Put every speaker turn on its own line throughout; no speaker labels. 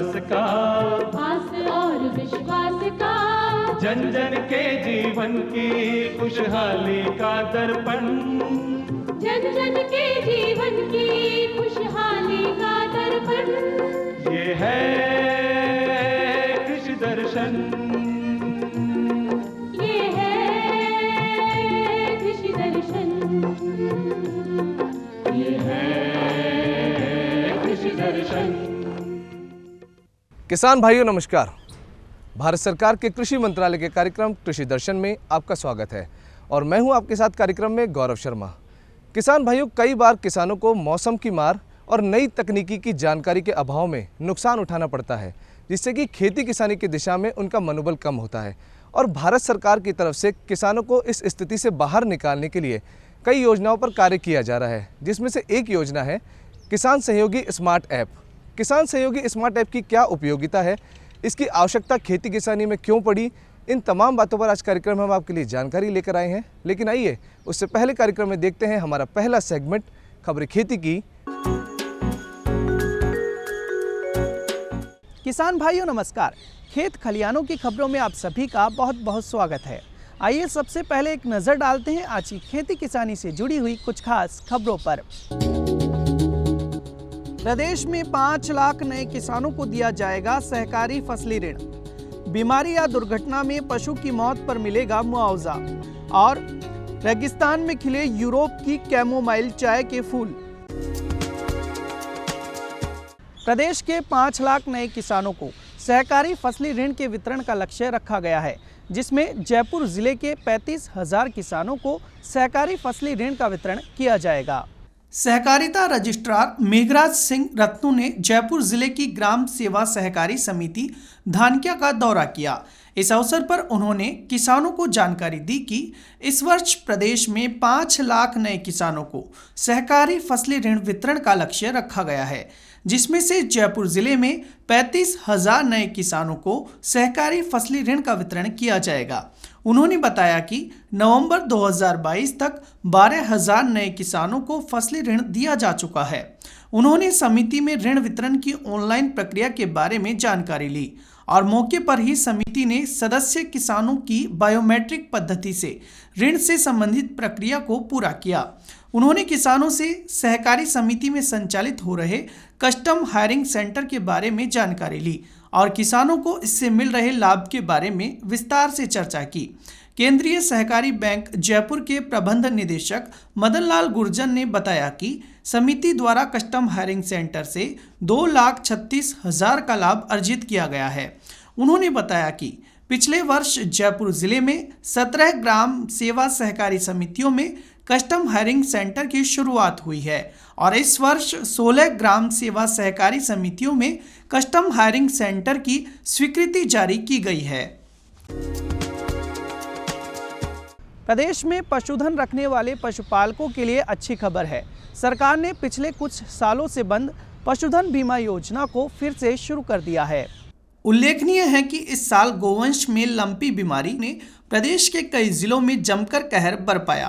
विश्वास का,
आस और विश्वास का,
जन जन के जीवन की खुशहाली का दर्पण,
जन जन के जीवन की खुशहाली का दर्पण।
ये है कृषि दर्शन,
ये है कृषि दर्शन,
ये है कृषि दर्शन।
किसान भाइयों नमस्कार। भारत सरकार के कृषि मंत्रालय के कार्यक्रम कृषि दर्शन में आपका स्वागत है और मैं हूं आपके साथ कार्यक्रम में गौरव शर्मा। किसान भाइयों, कई बार किसानों को मौसम की मार और नई तकनीकी की जानकारी के अभाव में नुकसान उठाना पड़ता है, जिससे कि खेती किसानी की दिशा में उनका मनोबल कम होता है। और भारत सरकार की तरफ से किसानों को इस स्थिति से बाहर निकालने के लिए कई योजनाओं पर कार्य किया जा रहा है, जिसमें से एक योजना है किसान सहयोगी स्मार्ट ऐप। किसान सहयोगी स्मार्ट ऐप की क्या उपयोगिता है, इसकी आवश्यकता खेती किसानी में क्यों पड़ी, इन तमाम बातों पर आज कार्यक्रम में हम आपके लिए जानकारी लेकर आए हैं। लेकिन आइए उससे पहले कार्यक्रम में देखते हैं हमारा पहला सेगमेंट खबरें खेती की।
किसान भाइयों नमस्कार। खेत खलियानों की खबरों में आप सभी का बहुत बहुत स्वागत है। आइए सबसे पहले एक नज़र डालते हैं आज की खेती किसानी से जुड़ी हुई कुछ खास खबरों पर। प्रदेश में 5 लाख नए किसानों को दिया जाएगा सहकारी फसली ऋण। बीमारी या दुर्घटना में पशु की मौत पर मिलेगा मुआवजा। और रेगिस्तान में खिले यूरोप की कैमोमाइल चाय के फूल। प्रदेश के 5 लाख नए किसानों को सहकारी फसली ऋण के वितरण का लक्ष्य रखा गया है, जिसमें जयपुर जिले के 35,000 किसानों को सहकारी फसली ऋण का वितरण किया जाएगा। सहकारिता रजिस्ट्रार मेघराज सिंह रत्नू ने जयपुर जिले की ग्राम सेवा सहकारी समिति धानक्या का दौरा किया। इस अवसर पर उन्होंने किसानों को जानकारी दी कि इस वर्ष प्रदेश में 5 लाख नए किसानों को सहकारी फसली ऋण वितरण का लक्ष्य रखा गया है, जिसमें से जयपुर जिले में 35,000 नए किसानों को सहकारी फसली ऋण का वितरण किया जाएगा। उन्होंने बताया कि नवंबर 2022 तक 12,000 नए किसानों को फसली ऋण दिया जा चुका है। उन्होंने समिति में ऋण वितरण की ऑनलाइन प्रक्रिया के बारे में जानकारी ली और मौके पर ही समिति ने सदस्य किसानों की बायोमेट्रिक पद्धति से ऋण से संबंधित प्रक्रिया को पूरा किया। उन्होंने किसानों से सहकारी समिति में संचालित हो रहे कस्टम हायरिंग सेंटर के बारे में जानकारी ली और किसानों को इससे मिल रहे लाभ के बारे में विस्तार से चर्चा की। केंद्रीय सहकारी बैंक जयपुर के प्रबंध निदेशक मदन लाल गुर्जर ने बताया कि समिति द्वारा कस्टम हायरिंग सेंटर से 2,36,000 का लाभ अर्जित किया गया है। उन्होंने बताया कि पिछले वर्ष जयपुर जिले में 17 ग्राम सेवा सहकारी समितियों में कस्टम हायरिंग सेंटर की शुरुआत हुई है और इस वर्ष 16 ग्राम सेवा सहकारी समितियों में कस्टम हायरिंग सेंटर की स्वीकृति जारी की गई है। प्रदेश में पशुधन रखने वाले पशुपालकों के लिए अच्छी खबर है। सरकार ने पिछले कुछ सालों से बंद पशुधन बीमा योजना को फिर से शुरू कर दिया है। उल्लेखनीय है कि इस साल गोवंश में लंपी बीमारी ने प्रदेश के कई जिलों में जमकर कहर बरपाया।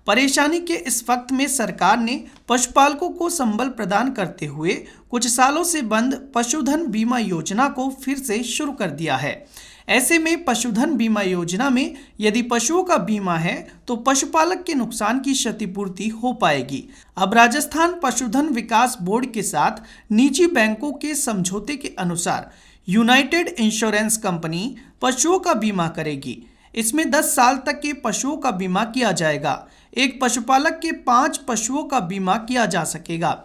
परेशानी के इस वक्त में सरकार ने पशुपालकों को संबल प्रदान करते हुए कुछ सालों से बंद पशुधन बीमा योजना को फिर से शुरू कर दिया है। ऐसे में पशुधन बीमा योजना में यदि पशुओं का बीमा है तो पशुपालक के नुकसान की क्षतिपूर्ति हो पाएगी। अब राजस्थान पशुधन विकास बोर्ड के साथ निजी बैंकों के समझौते के अनुसार यूनाइटेड इंश्योरेंस कंपनी पशुओं का बीमा करेगी। इसमें 10 साल तक के पशुओं का बीमा किया जाएगा। एक पशुपालक के 5 पशुओं का बीमा किया जा सकेगा।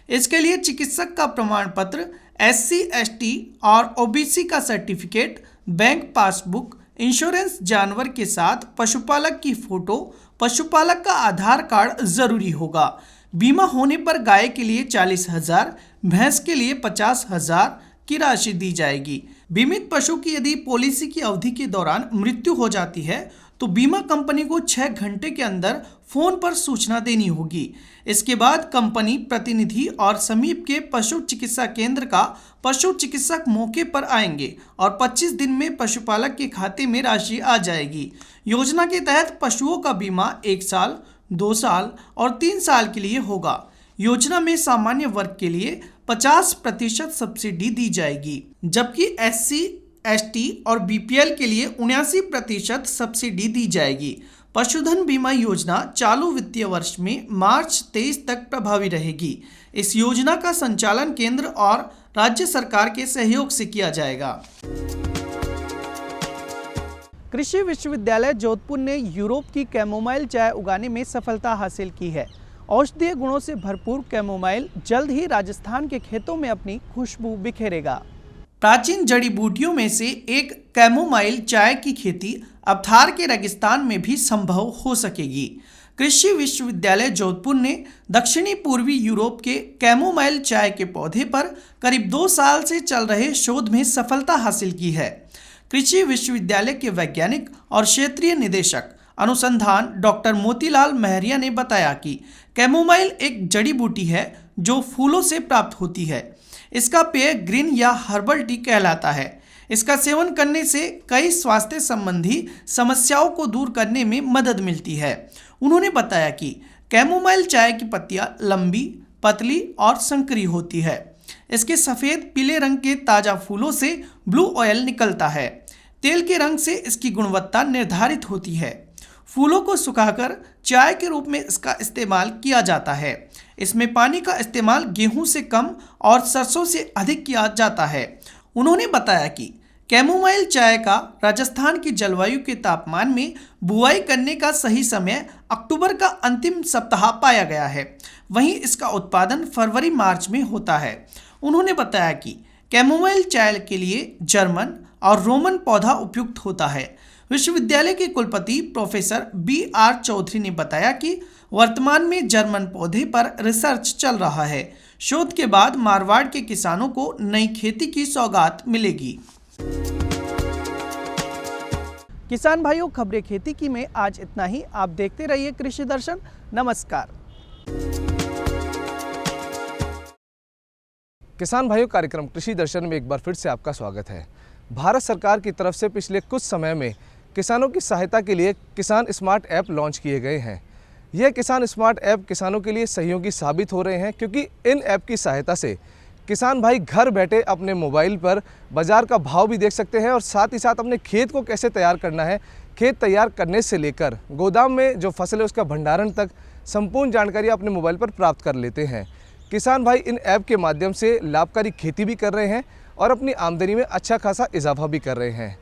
इसके लिए चिकित्सक का प्रमाण पत्र, SC, ST और OBC का सर्टिफिकेट, बैंक पासबुक, इंश्योरेंस जानवर के साथ पशुपालक की फोटो, पशुपालक का आधार कार्ड जरूरी होगा। बीमा होने पर गाय के लिए 40,000, भैंस के लिए 50,000 की राशि दी जाएगी। बीमित पशु की यदि पॉलिसी की अवधि के दौरान मृत्यु हो जाती है तो बीमा कंपनी को 6 घंटे के अंदर फोन पर सूचना देनी होगी। इसके बाद कंपनी प्रतिनिधि और समीप के पशु चिकित्सा केंद्र का पशु चिकित्सक मौके पर आएंगे और 25 दिन में पशुपालक के खाते में राशि आ जाएगी। योजना के तहत पशुओं का बीमा 1 साल, 2 साल और 3 साल के लिए होगा। योजना में सामान्य वर्ग के लिए 50% सब्सिडी दी जाएगी, जबकि SC, ST और BPL के लिए 79% सब्सिडी दी जाएगी। पशुधन बीमा योजना चालू वित्तीय वर्ष में मार्च 23 तक प्रभावी रहेगी। इस योजना का संचालन केंद्र और राज्य सरकार के सहयोग से किया जाएगा। कृषि विश्वविद्यालय जोधपुर ने यूरोप की कैमोमाइल चाय उगाने में सफलता हासिल की है। औषधीय गुणों से भरपूर कैमोमाइल जल्द ही राजस्थान के खेतों में अपनी खुशबू बिखेरेगा। प्राचीन जड़ी बूटियों में से एक कैमोमाइल चाय की खेती अब थार के रेगिस्तान में भी संभव हो सकेगी। कृषि विश्वविद्यालय जोधपुर ने दक्षिणी पूर्वी यूरोप के कैमोमाइल चाय के पौधे पर करीब 2 साल से चल रहे शोध में सफलता हासिल की है। कृषि विश्वविद्यालय के वैज्ञानिक और क्षेत्रीय निदेशक अनुसंधान डॉक्टर मोतीलाल महरिया ने बताया कि कैमोमाइल एक जड़ी बूटी है जो फूलों से प्राप्त होती है। इसका पेय ग्रीन या हर्बल टी कहलाता है। इसका सेवन करने से कई स्वास्थ्य संबंधी समस्याओं को दूर करने में मदद मिलती है। उन्होंने बताया कि कैमोमाइल चाय की पत्तियां लंबी, पतली और संकरी होती है। इसके सफ़ेद पीले रंग के ताज़ा फूलों से ब्लू ऑयल निकलता है। तेल के रंग से इसकी गुणवत्ता निर्धारित होती है। फूलों को सुखाकर चाय के रूप में इसका इस्तेमाल किया जाता है। इसमें पानी का इस्तेमाल गेहूं से कम और सरसों से अधिक किया जाता है। उन्होंने बताया कि कैमोमाइल चाय का राजस्थान की जलवायु के तापमान में बुआई करने का सही समय अक्टूबर का अंतिम सप्ताह पाया गया है। वहीं इसका उत्पादन फरवरी-मार्च में होता है। उन्होंने बताया कि कैमोमाइल चाय के लिए जर्मन और रोमन पौधा उपयुक्त होता है। विश्वविद्यालय के कुलपति प्रोफेसर BR चौधरी ने बताया कि वर्तमान में जर्मन पौधे पर रिसर्च चल रहा है। शोध के बाद मारवाड़ के किसानों को नई खेती की सौगात मिलेगी। किसान भाइयों, खबरें खेती की में आज इतना ही। आप देखते रहिए कृषि दर्शन। नमस्कार।
किसान भाइयों, कार्यक्रम कृषि दर्शन में एक बार फिर से आपका स्वागत है। भारत सरकार की तरफ से पिछले कुछ समय में किसानों की सहायता के लिए किसान स्मार्ट ऐप लॉन्च किए गए हैं। यह किसान स्मार्ट ऐप किसानों के लिए सहयोगी साबित हो रहे हैं, क्योंकि इन ऐप की सहायता से किसान भाई घर बैठे अपने मोबाइल पर बाज़ार का भाव भी देख सकते हैं और साथ ही साथ अपने खेत को कैसे तैयार करना है, खेत तैयार करने से लेकर गोदाम में जो फसल है उसका भंडारण तक संपूर्ण जानकारी अपने मोबाइल पर प्राप्त कर लेते हैं। किसान भाई इन ऐप के माध्यम से लाभकारी खेती भी कर रहे हैं और अपनी आमदनी में अच्छा खासा इजाफा भी कर रहे हैं।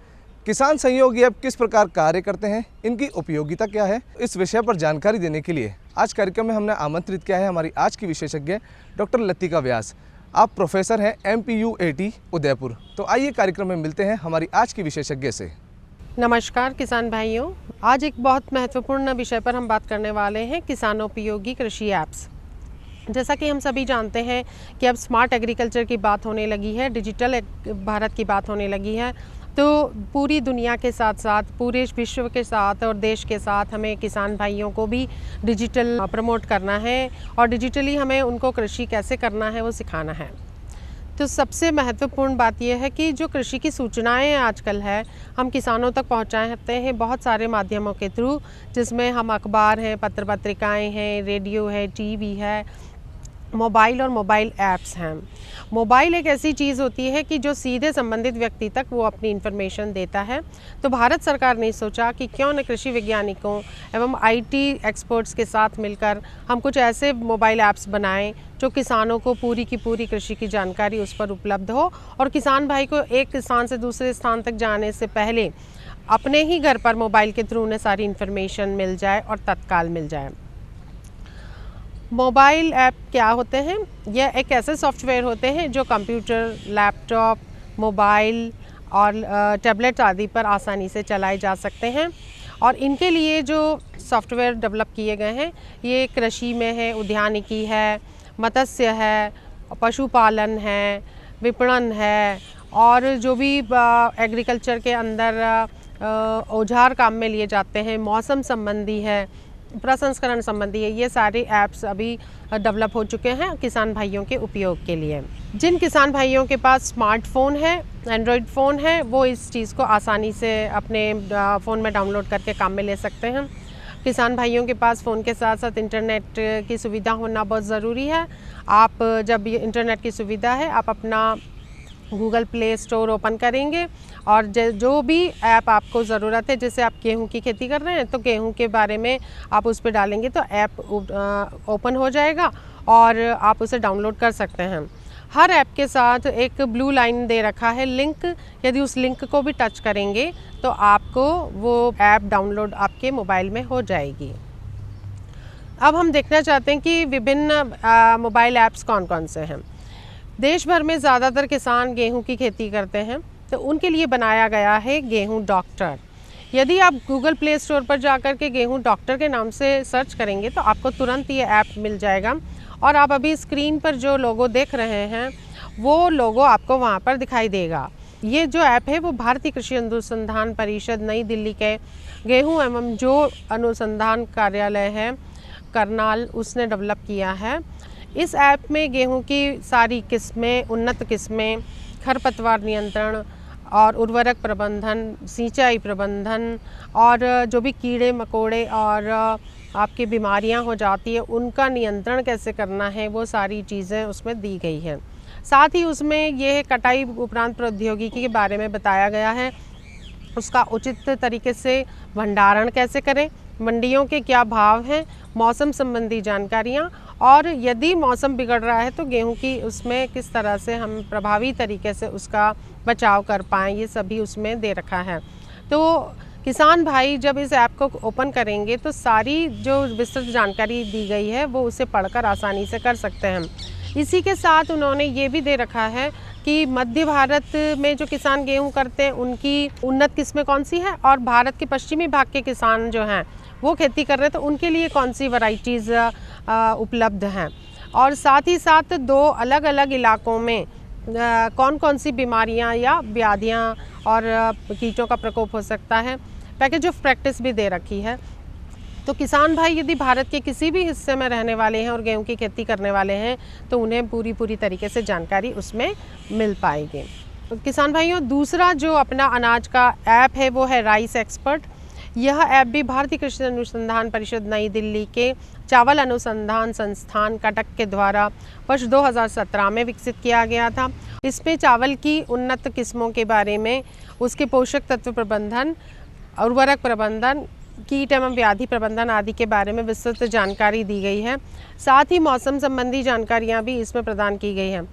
किसान सहयोगी ऐप किस प्रकार कार्य करते हैं, इनकी उपयोगिता क्या है, इस विषय पर जानकारी देने के लिए आज कार्यक्रम में हमने आमंत्रित किया है हमारी आज की विशेषज्ञ डॉक्टर लतिका व्यास। आप प्रोफेसर हैं MPUAT उदयपुर। तो आइए कार्यक्रम में मिलते हैं हमारी आज की विशेषज्ञ से।
नमस्कार किसान भाइयों, आज एक बहुत महत्वपूर्ण विषय पर हम बात करने वाले हैं, किसानोपयोगी कृषि ऐप्स। जैसा कि हम सभी जानते हैं कि अब स्मार्ट एग्रीकल्चर की बात होने लगी है, डिजिटल भारत की बात होने लगी है, तो पूरी दुनिया के साथ साथ पूरे विश्व के साथ और देश के साथ हमें किसान भाइयों को भी डिजिटल प्रमोट करना है और डिजिटली हमें उनको कृषि कैसे करना है वो सिखाना है। तो सबसे महत्वपूर्ण बात यह है कि जो कृषि की सूचनाएं आजकल है हम किसानों तक पहुंचाते हैं बहुत सारे माध्यमों के थ्रू, जिसमें हम अखबार हैं, पत्र पत्रिकाएँ हैं, रेडियो है, TV है, मोबाइल और मोबाइल ऐप्स हैं। मोबाइल एक ऐसी चीज़ होती है कि जो सीधे संबंधित व्यक्ति तक वो अपनी इन्फॉर्मेशन देता है। तो भारत सरकार ने सोचा कि क्यों न कृषि वैज्ञानिकों एवं IT एक्सपर्ट्स के साथ मिलकर हम कुछ ऐसे मोबाइल ऐप्स बनाएं जो किसानों को पूरी की पूरी कृषि की जानकारी उस पर उपलब्ध हो और किसान भाई को एक स्थान से दूसरे स्थान तक जाने से पहले अपने ही घर पर मोबाइल के थ्रू उन्हें सारी इन्फॉर्मेशन मिल जाए और तत्काल मिल जाए। मोबाइल ऐप क्या होते हैं? यह एक ऐसे सॉफ्टवेयर होते हैं जो कंप्यूटर, लैपटॉप, मोबाइल और टैबलेट आदि पर आसानी से चलाए जा सकते हैं। और इनके लिए जो सॉफ्टवेयर डेवलप किए गए हैं ये कृषि में है, उद्यानिकी है, मत्स्य है, पशुपालन है, विपणन है और जो भी एग्रीकल्चर के अंदर औजार काम में लिए जाते हैं, मौसम संबंधी है, प्रसंस्करण संबंधी है, ये सारे ऐप्स अभी डेवलप हो चुके हैं किसान भाइयों के उपयोग के लिए। जिन किसान भाइयों के पास स्मार्टफोन है, एंड्रॉयड फ़ोन है, वो इस चीज़ को आसानी से अपने फ़ोन में डाउनलोड करके काम में ले सकते हैं। किसान भाइयों के पास फ़ोन के साथ साथ इंटरनेट की सुविधा होना बहुत ज़रूरी है। आप जब ये इंटरनेट की सुविधा है, आप अपना गूगल प्ले स्टोर ओपन करेंगे और जो भी ऐप आपको ज़रूरत है, जैसे आप गेहूं की खेती कर रहे हैं तो गेहूं के बारे में आप उस पर डालेंगे तो ऐप ओपन हो जाएगा और आप उसे डाउनलोड कर सकते हैं। हर ऐप के साथ एक ब्लू लाइन दे रखा है लिंक, यदि उस लिंक को भी टच करेंगे तो आपको वो ऐप डाउनलोड आपके मोबाइल में हो जाएगी। अब हम देखना चाहते हैं कि विभिन्न मोबाइल ऐप्स कौन कौन से हैं। देश भर में ज़्यादातर किसान गेहूं की खेती करते हैं तो उनके लिए बनाया गया है गेहूं डॉक्टर। यदि आप गूगल प्ले स्टोर पर जाकर के गेहूं डॉक्टर के नाम से सर्च करेंगे तो आपको तुरंत ये ऐप मिल जाएगा और आप अभी स्क्रीन पर जो लोगो देख रहे हैं वो लोगो आपको वहाँ पर दिखाई देगा। ये जो ऐप है वो भारतीय कृषि अनुसंधान परिषद नई दिल्ली के गेहूं एवं जौ अनुसंधान कार्यालय है करनाल, उसने डेवलप किया है। इस ऐप में गेहूं की सारी किस्में, उन्नत किस्में, खरपतवार नियंत्रण और उर्वरक प्रबंधन, सिंचाई प्रबंधन और जो भी कीड़े मकोड़े और आपकी बीमारियां हो जाती है उनका नियंत्रण कैसे करना है, वो सारी चीज़ें उसमें दी गई हैं। साथ ही उसमें यह कटाई उपरांत प्रौद्योगिकी के बारे में बताया गया है, उसका उचित तरीके से भंडारण कैसे करें, मंडियों के क्या भाव हैं, मौसम संबंधी जानकारियाँ और यदि मौसम बिगड़ रहा है तो गेहूं की उसमें किस तरह से हम प्रभावी तरीके से उसका बचाव कर पाएँ, ये सभी उसमें दे रखा है। तो किसान भाई जब इस ऐप को ओपन करेंगे तो सारी जो विस्तृत जानकारी दी गई है वो उसे पढ़कर आसानी से कर सकते हैं। इसी के साथ उन्होंने ये भी दे रखा है कि मध्य भारत में जो किसान गेहूं करते हैं उनकी उन्नत किस्में कौन सी है और भारत के पश्चिमी भाग के किसान जो हैं वो खेती कर रहे हैं तो उनके लिए कौन सी वैरायटीज़ उपलब्ध हैं और साथ ही साथ दो अलग अलग इलाकों में कौन कौन सी बीमारियां या व्याधियां और कीटों का प्रकोप हो सकता है। पैकेज ऑफ प्रैक्टिस भी दे रखी है। तो किसान भाई यदि भारत के किसी भी हिस्से में रहने वाले हैं और गेहूं की खेती करने वाले हैं तो उन्हें पूरी तरीके से जानकारी उसमें मिल पाएगी। तो किसान भाइयों, दूसरा जो अपना अनाज का ऐप है वो है राइस एक्सपर्ट। यह ऐप भी भारतीय कृषि अनुसंधान परिषद नई दिल्ली के चावल अनुसंधान संस्थान कटक के द्वारा वर्ष 2017 में विकसित किया गया था। इसमें चावल की उन्नत किस्मों के बारे में, उसके पोषक तत्व प्रबंधन, उर्वरक प्रबंधन, कीट एवं व्याधि प्रबंधन आदि के बारे में विस्तृत जानकारी दी गई है। साथ ही मौसम संबंधी जानकारियाँ भी इसमें प्रदान की गई हैं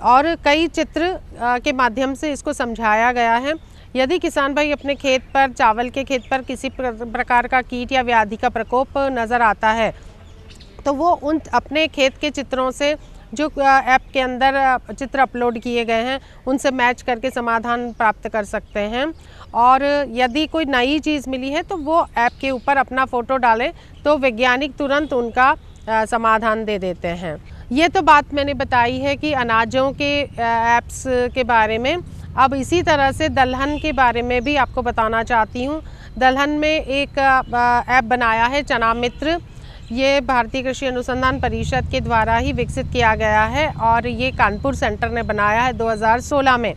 और कई चित्र के माध्यम से इसको समझाया गया है। यदि किसान भाई अपने खेत पर, चावल के खेत पर किसी प्रकार का कीट या व्याधि का प्रकोप नज़र आता है तो वो उन अपने खेत के चित्रों से जो ऐप के अंदर चित्र अपलोड किए गए हैं उनसे मैच करके समाधान प्राप्त कर सकते हैं। और यदि कोई नई चीज़ मिली है तो वो ऐप के ऊपर अपना फ़ोटो डालें तो वैज्ञानिक तुरंत उनका समाधान दे देते हैं। ये तो बात मैंने बताई है कि अनाजों के ऐप्स के बारे में। अब इसी तरह से दलहन के बारे में भी आपको बताना चाहती हूँ। दलहन में एक ऐप बनाया है चना मित्र। ये भारतीय कृषि अनुसंधान परिषद के द्वारा ही विकसित किया गया है और ये कानपुर सेंटर ने बनाया है 2016 में।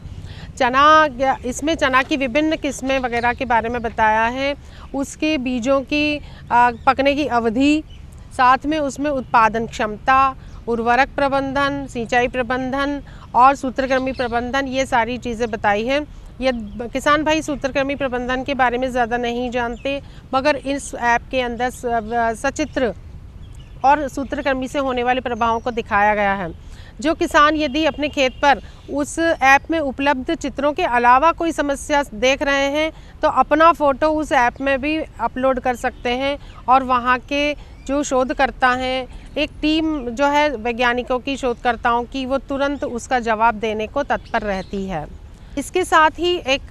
इसमें चना की विभिन्न किस्में वगैरह के बारे में बताया है, उसके बीजों की पकने की अवधि, साथ में उसमें उत्पादन क्षमता, उर्वरक प्रबंधन, सिंचाई प्रबंधन और सूत्रकृमि प्रबंधन, ये सारी चीज़ें बताई हैं। ये किसान भाई सूत्रकृमि प्रबंधन के बारे में ज़्यादा नहीं जानते, मगर इस ऐप के अंदर सचित्र और सूत्रकृमि से होने वाले प्रभावों को दिखाया गया है। जो किसान यदि अपने खेत पर उस ऐप में उपलब्ध चित्रों के अलावा कोई समस्या देख रहे हैं तो अपना फ़ोटो उस ऐप में भी अपलोड कर सकते हैं और वहाँ के जो शोधकर्ता हैं, एक टीम जो है वैज्ञानिकों की, शोधकर्ताओं की, वो तुरंत उसका जवाब देने को तत्पर रहती है। इसके साथ ही एक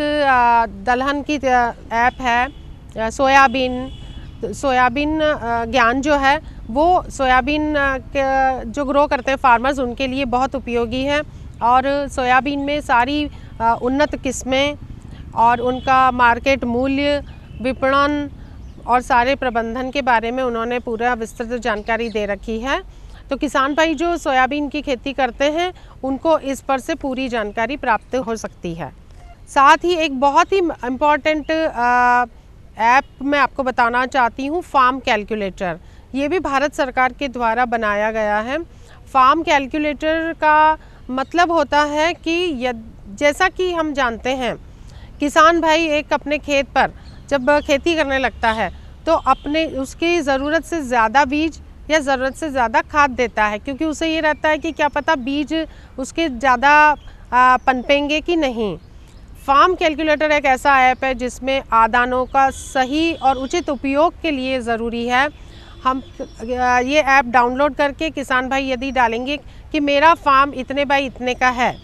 दलहन की ऐप है सोयाबीन ज्ञान जो है वो सोयाबीन के जो ग्रो करते हैं फार्मर्स उनके लिए बहुत उपयोगी है और सोयाबीन में सारी उन्नत किस्में और उनका मार्केट मूल्य, विपणन और सारे प्रबंधन के बारे में उन्होंने पूरा विस्तृत जानकारी दे रखी है। तो किसान भाई जो सोयाबीन की खेती करते हैं उनको इस पर से पूरी जानकारी प्राप्त हो सकती है। साथ ही एक बहुत ही इम्पॉर्टेंट ऐप मैं आपको बताना चाहती हूँ फार्म कैलकुलेटर। ये भी भारत सरकार के द्वारा बनाया गया है। फार्म कैलकुलेटर का मतलब होता है कि जैसा कि हम जानते हैं, किसान भाई एक अपने खेत पर जब खेती करने लगता है तो अपने उसकी ज़रूरत से ज़्यादा बीज या ज़रूरत से ज़्यादा खाद देता है, क्योंकि उसे ये रहता है कि क्या पता बीज उसके ज़्यादा पनपेंगे कि नहीं। फार्म कैलकुलेटर एक ऐसा ऐप है जिसमें आदानों का सही और उचित उपयोग के लिए ज़रूरी है। हम ये ऐप डाउनलोड करके किसान भाई यदि डालेंगे कि मेरा फार्म इतने बाई इतने का है,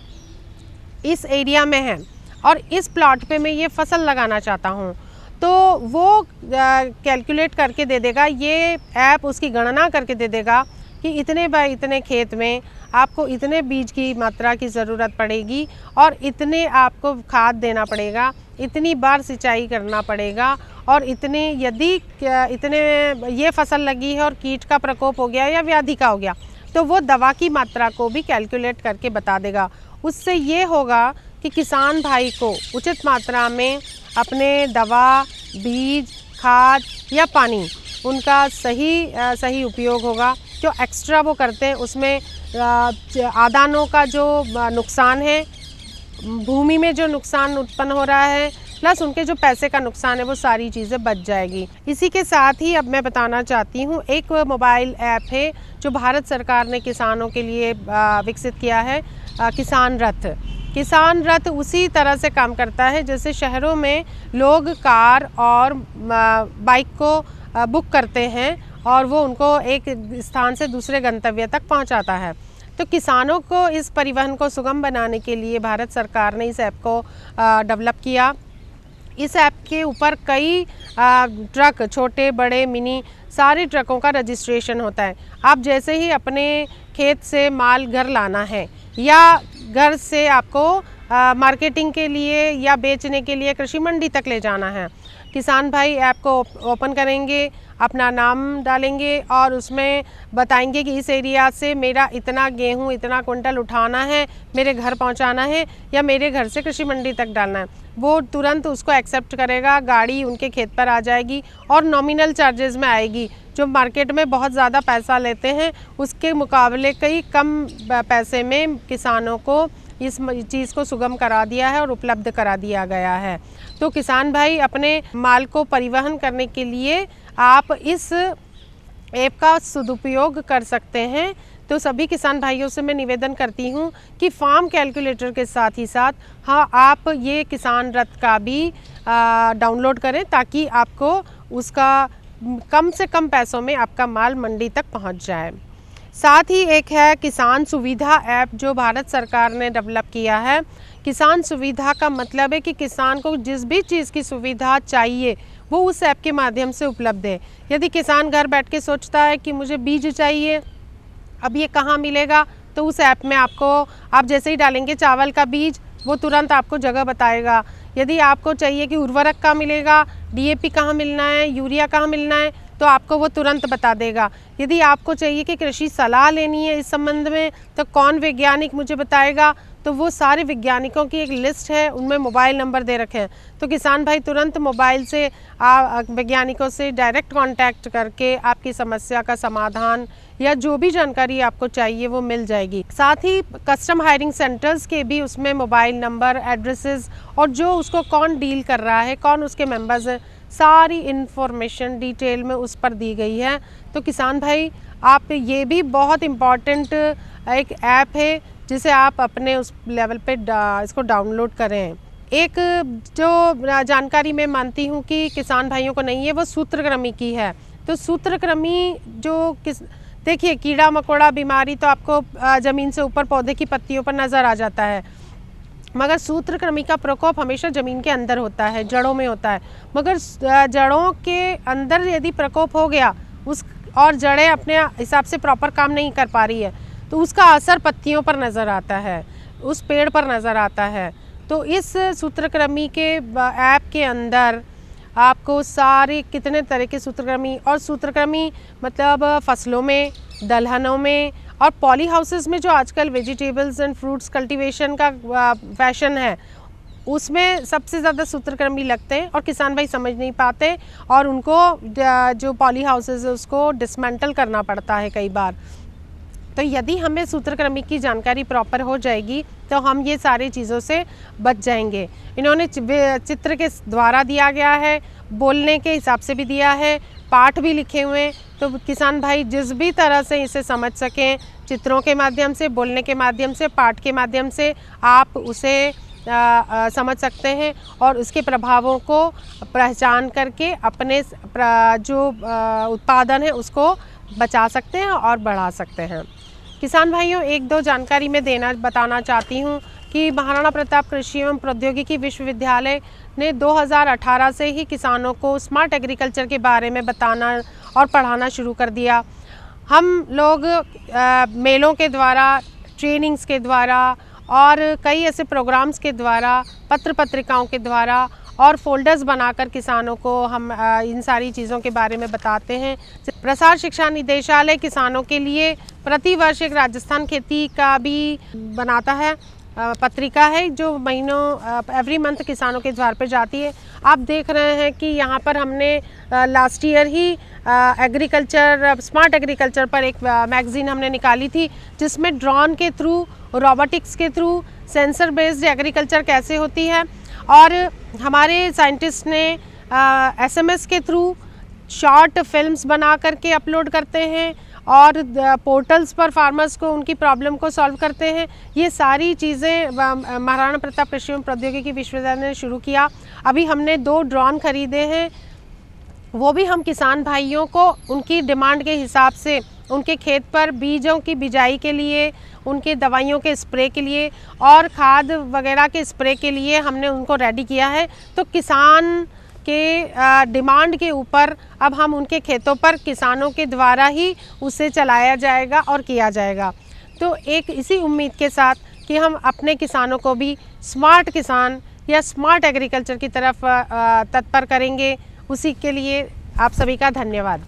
इस एरिया में है और इस प्लॉट पे मैं ये फसल लगाना चाहता हूँ, तो वो कैलकुलेट करके दे देगा। ये ऐप उसकी गणना करके दे देगा कि इतने बाई इतने खेत में आपको इतने बीज की मात्रा की ज़रूरत पड़ेगी और इतने आपको खाद देना पड़ेगा, इतनी बार सिंचाई करना पड़ेगा और इतने यदि इतने ये फसल लगी है और कीट का प्रकोप हो गया या व्याधि का हो गया तो वो दवा की मात्रा को भी कैलकुलेट करके बता देगा। उससे ये होगा कि किसान भाई को उचित मात्रा में अपने दवा, बीज, खाद या पानी उनका सही उपयोग होगा। जो एक्स्ट्रा वो करते हैं उसमें आदानों का जो नुकसान है, भूमि में जो नुकसान उत्पन्न हो रहा है, प्लस उनके जो पैसे का नुकसान है, वो सारी चीज़ें बच जाएगी। इसी के साथ ही अब मैं बताना चाहती हूँ, एक मोबाइल ऐप है जो भारत सरकार ने किसानों के लिए विकसित किया है, किसान रथ। किसान रथ उसी तरह से काम करता है जैसे शहरों में लोग कार और बाइक को बुक करते हैं और वो उनको एक स्थान से दूसरे गंतव्य तक पहुंचाता है। तो किसानों को इस परिवहन को सुगम बनाने के लिए भारत सरकार ने इस ऐप को डेवलप किया। इस ऐप के ऊपर कई ट्रक, छोटे बड़े मिनी सारे ट्रकों का रजिस्ट्रेशन होता है। आप जैसे ही अपने खेत से माल घर लाना है या घर से आपको मार्केटिंग के लिए या बेचने के लिए कृषि मंडी तक ले जाना है, किसान भाई ऐप को ओपन करेंगे, अपना नाम डालेंगे और उसमें बताएंगे कि इस एरिया से मेरा इतना गेहूं, इतना कुंटल उठाना है, मेरे घर पहुंचाना है या मेरे घर से कृषि मंडी तक डालना है। वो तुरंत उसको एक्सेप्ट करेगा, गाड़ी उनके खेत पर आ जाएगी और नॉमिनल चार्जेस में आएगी। जो मार्केट में बहुत ज़्यादा पैसा लेते हैं उसके मुकाबले कई कम पैसे में किसानों को इस चीज़ को सुगम करा दिया है और उपलब्ध करा दिया गया है। तो किसान भाई अपने माल को परिवहन करने के लिए आप इस ऐप का सदुपयोग कर सकते हैं। तो सभी किसान भाइयों से मैं निवेदन करती हूँ कि फार्म कैलकुलेटर के साथ ही साथ आप ये किसान रथ का भी डाउनलोड करें ताकि आपको उसका कम से कम पैसों में आपका माल मंडी तक पहुँच जाए। साथ ही एक है किसान सुविधा ऐप जो भारत सरकार ने डेवलप किया है। किसान सुविधा का मतलब है कि किसान को जिस भी चीज़ की सुविधा चाहिए वो उस ऐप के माध्यम से उपलब्ध है। यदि किसान घर बैठ के सोचता है कि मुझे बीज चाहिए, अब ये कहाँ मिलेगा, तो उस ऐप में आपको आप जैसे ही डालेंगे चावल का बीज, वो तुरंत आपको जगह बताएगा। यदि आपको चाहिए कि उर्वरक कहाँ मिलेगा, डीएपी कहाँ मिलना है, यूरिया कहाँ मिलना है, तो आपको वो तुरंत बता देगा। यदि आपको चाहिए कि कृषि सलाह लेनी है इस संबंध में, तो कौन वैज्ञानिक मुझे बताएगा, तो वो सारे वैज्ञानिकों की एक लिस्ट है, उनमें मोबाइल नंबर दे रखे हैं। तो किसान भाई तुरंत मोबाइल से वैज्ञानिकों से डायरेक्ट कांटेक्ट करके आपकी समस्या का समाधान या जो भी जानकारी आपको चाहिए वो मिल जाएगी। साथ ही कस्टम हायरिंग सेंटर्स के भी उसमें मोबाइल नंबर, एड्रेसेस और जो उसको कौन डील कर रहा है, कौन उसके मेंबर्स हैं, सारी इन्फॉर्मेशन डिटेल में उस पर दी गई है। तो किसान भाई आप ये भी बहुत इम्पॉर्टेंट एक ऐप है जिसे आप अपने उस लेवल पे इसको डाउनलोड करें। एक जो जानकारी मैं मानती हूँ कि किसान भाइयों को नहीं है वो सूत्रकृमि की है। तो सूत्रकृमि जो देखिए कीड़ा मकोड़ा बीमारी तो आपको ज़मीन से ऊपर पौधे की पत्तियों पर नज़र आ जाता है, मगर सूत्रकृमि का प्रकोप हमेशा ज़मीन के अंदर होता है, जड़ों में होता है। मगर जड़ों के अंदर यदि प्रकोप हो गया और जड़ें अपने हिसाब से प्रॉपर काम नहीं कर पा रही है तो उसका असर पत्तियों पर नज़र आता है, उस पेड़ पर नज़र आता है। तो इस सूत्रकृमि के ऐप के अंदर आपको सारे कितने तरह के सूत्रकृमि और सूत्रकृमि मतलब फसलों में, दलहनों में और पॉली हाउसेस में जो आजकल वेजिटेबल्स एंड फ्रूट्स कल्टीवेशन का फैशन है उसमें सबसे ज़्यादा सूत्रकृमि लगते हैं और किसान भाई समझ नहीं पाते और उनको जो पॉली हाउसेज है उसको डिसमेंटल करना पड़ता है कई बार। तो यदि हमें सूत्रक्रमिक की जानकारी प्रॉपर हो जाएगी तो हम ये सारी चीज़ों से बच जाएंगे। इन्होंने चित्र के द्वारा दिया गया है, बोलने के हिसाब से भी दिया है, पाठ भी लिखे हुए हैं, तो किसान भाई जिस भी तरह से इसे समझ सकें, चित्रों के माध्यम से, बोलने के माध्यम से, पाठ के माध्यम से आप उसे समझ सकते हैं और उसके प्रभावों को पहचान करके अपने जो उत्पादन है उसको बचा सकते हैं और बढ़ा सकते हैं। किसान भाइयों, एक दो जानकारी मैं बताना चाहती हूँ कि महाराणा प्रताप कृषि एवं प्रौद्योगिकी विश्वविद्यालय ने 2018 से ही किसानों को स्मार्ट एग्रीकल्चर के बारे में बताना और पढ़ाना शुरू कर दिया। हम लोग मेलों के द्वारा, ट्रेनिंग्स के द्वारा और कई ऐसे प्रोग्राम्स के द्वारा, पत्र पत्रिकाओं के द्वारा और फोल्डर्स बनाकर किसानों को हम इन सारी चीज़ों के बारे में बताते हैं। प्रसार शिक्षा निदेशालय किसानों के लिए प्रतिवर्ष एक राजस्थान खेती का भी बनाता है, पत्रिका है जो महीनों एवरी मंथ किसानों के द्वार पर जाती है। आप देख रहे हैं कि यहाँ पर हमने लास्ट ईयर ही एग्रीकल्चर, स्मार्ट एग्रीकल्चर पर एक मैगज़ीन हमने निकाली थी जिसमें ड्रोन के थ्रू, रोबोटिक्स के थ्रू, सेंसर बेस्ड एग्रीकल्चर कैसे होती है, और हमारे साइंटिस्ट ने SMS के थ्रू शॉर्ट फिल्म्स बना करके अपलोड करते हैं और पोर्टल्स पर फार्मर्स को उनकी प्रॉब्लम को सॉल्व करते हैं। ये सारी चीज़ें महाराणा प्रताप कृषि एवं प्रौद्योगिकी विश्वविद्यालय ने शुरू किया। अभी हमने 2 ड्रोन खरीदे हैं, वो भी हम किसान भाइयों को उनकी डिमांड के हिसाब से उनके खेत पर बीजों की बिजाई के लिए, उनके दवाइयों के स्प्रे के लिए और खाद वगैरह के स्प्रे के लिए हमने उनको रेडी किया है। तो किसान के डिमांड के ऊपर अब हम उनके खेतों पर किसानों के द्वारा ही उसे चलाया जाएगा और किया जाएगा। तो एक इसी उम्मीद के साथ कि हम अपने किसानों को भी स्मार्ट किसान या स्मार्ट एग्रीकल्चर की तरफ तत्पर करेंगे, उसी के लिए आप सभी का धन्यवाद।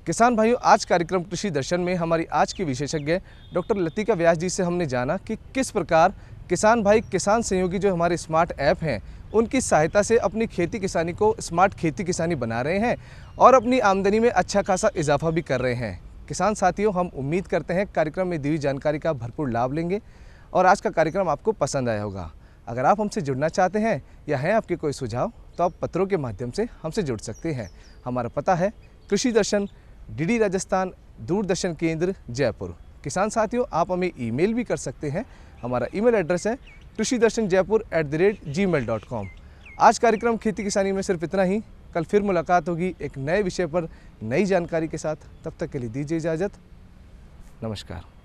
किसान भाइयों, आज कार्यक्रम कृषि दर्शन में हमारी आज की विशेषज्ञ डॉक्टर लतिका व्यास जी से हमने जाना कि किस प्रकार किसान भाई किसान सहयोगी जो हमारे स्मार्ट ऐप हैं उनकी सहायता से अपनी खेती किसानी को स्मार्ट खेती किसानी बना रहे हैं और अपनी आमदनी में अच्छा खासा इजाफा भी कर रहे हैं। किसान साथियों, हम उम्मीद करते हैं कार्यक्रम में दी हुई जानकारी का भरपूर लाभ लेंगे और आज का कार्यक्रम आपको पसंद आया होगा। अगर आप हमसे जुड़ना चाहते हैं या हैं आपके कोई सुझाव तो आप पत्रों के माध्यम से हमसे जुड़ सकते हैं। हमारा पता है कृषि दर्शन, DD राजस्थान, दूरदर्शन केंद्र, जयपुर। किसान साथियों, आप हमें ईमेल भी कर सकते हैं। हमारा ईमेल एड्रेस है krishidarshanjaipur@gmail.com। आज कार्यक्रम खेती किसानी में सिर्फ इतना ही। कल फिर मुलाकात होगी एक नए विषय पर नई जानकारी के साथ। तब तक के लिए दीजिए इजाज़त। नमस्कार।